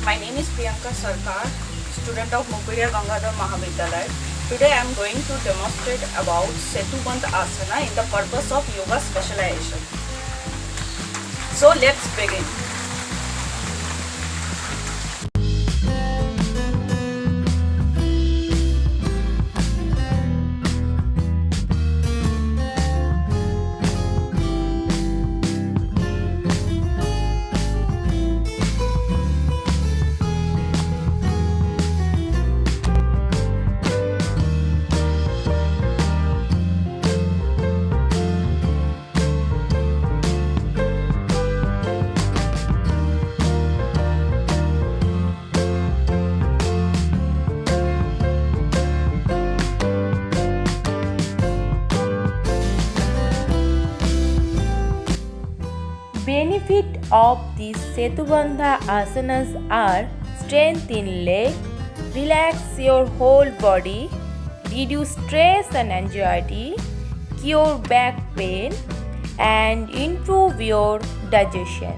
My name is Priyanka Sarkar, student of Mukuriya Gangadhar Mahavidyalaya. Today I am going to demonstrate about Setubandha Asana in the purpose of yoga specialization. So let's begin. Benefit of these Setubandha asanas are strength in leg, relax your whole body, reduce stress and anxiety, cure back pain, and improve your digestion.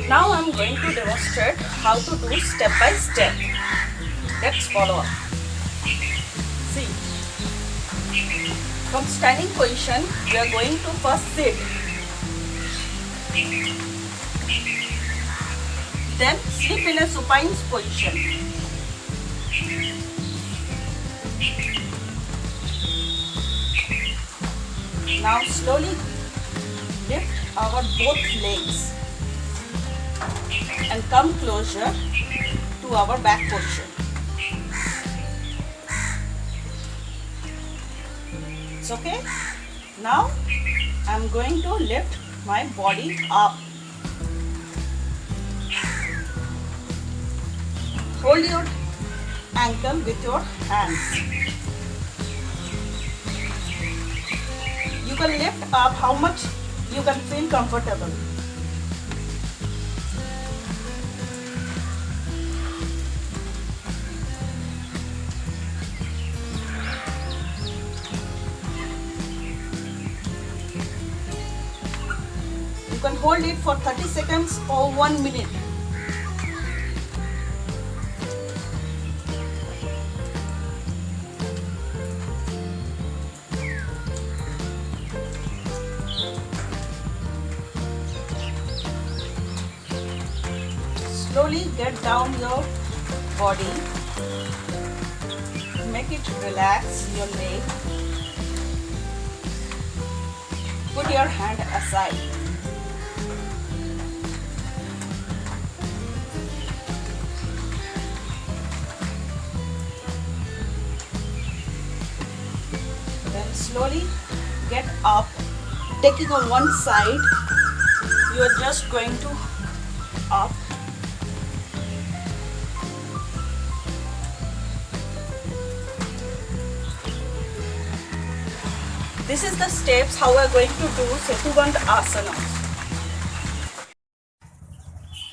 Now I am going to demonstrate how to do step by step. Let's follow up. See, from standing position, we are going to first sit. Then sleep in a supine position. Now slowly lift our both legs and come closer to our back position. It's okay? Now I am going to lift my body up. Hold your ankle with your hands. You can lift up how much you can feel comfortable. You can hold it for 30 seconds or 1 minute. Slowly get down your body. Make it relax your leg. Put your hand aside. Then slowly get up, taking on one side. You are just going to up. This is the steps how we are going to do Setubandha Asana.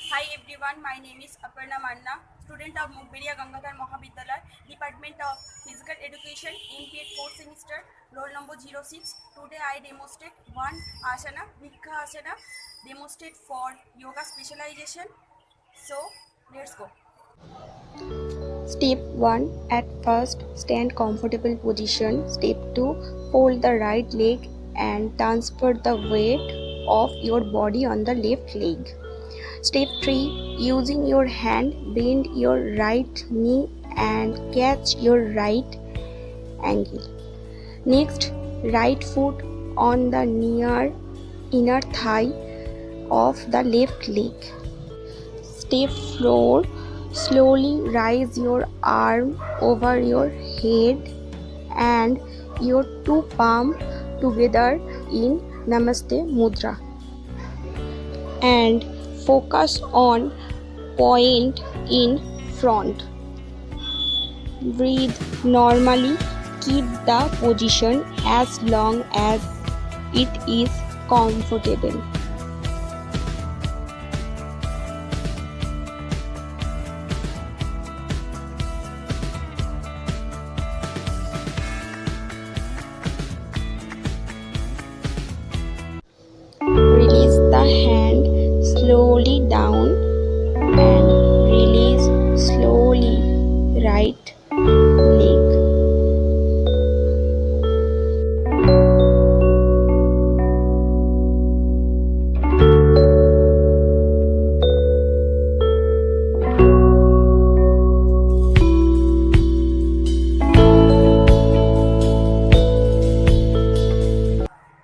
Hi everyone, my name is Aparna Manna, student of Mukuriya Gangadhar Mahavidyalaya, Department of Physical Education, MPEd 4th semester, roll number 06. Today I demonstrate one asana, Vrikha Asana, demonstrate for yoga specialization. So let's go. Step 1. At first, stand comfortable position. Step 2. Fold the right leg and transfer the weight of your body on the left leg. Step 3. Using your hand, bend your right knee and catch your right ankle. Next, right foot on the near inner thigh of the left leg. Step 4. Slowly raise your arm over your head and your two palms together in Namaste Mudra. And focus on point in front. Breathe normally. Keep the position as long as it is comfortable. slowly down and release slowly right leg.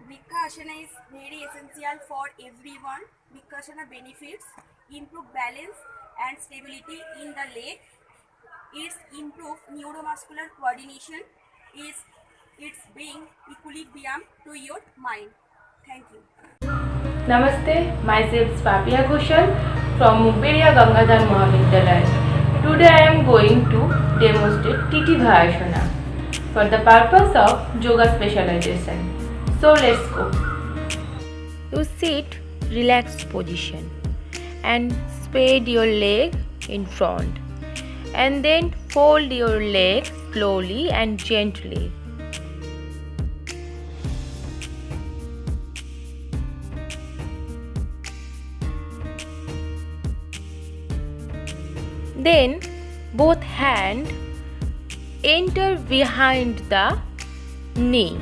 Vriksasana is very essential for everyone. Vriksasana benefits improve balance and stability in the leg. It's improve neuromuscular coordination. It's bring equilibrium to your mind. Thank you. Namaste, myself Papia Ghoshal from Mugberia Gangadhar Mahavidyalaya. Today I am going to demonstrate Titivasana for the purpose of yoga specialization. So let's go. You sit relaxed position and spread your leg in front and then fold your leg slowly and gently. Then both hands enter behind the knee.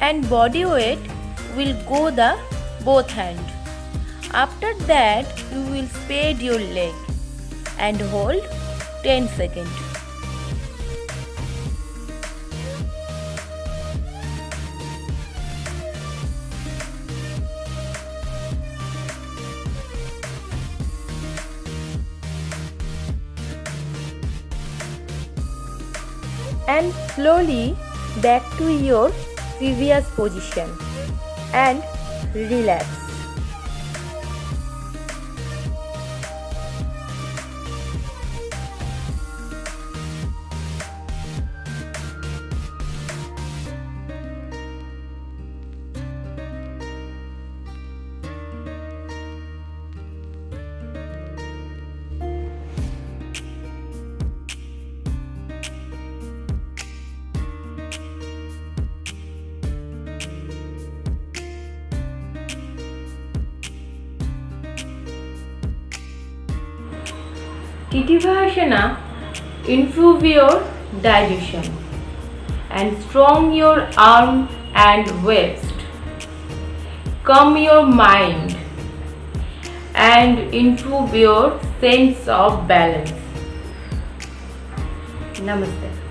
And body weight will go the both hand. After that you will spread your leg and hold 10 seconds. And slowly back to your previous position and relax. Titivasana improve your digestion and strong your arm and waist, calm your mind and improve your sense of balance. Namaste.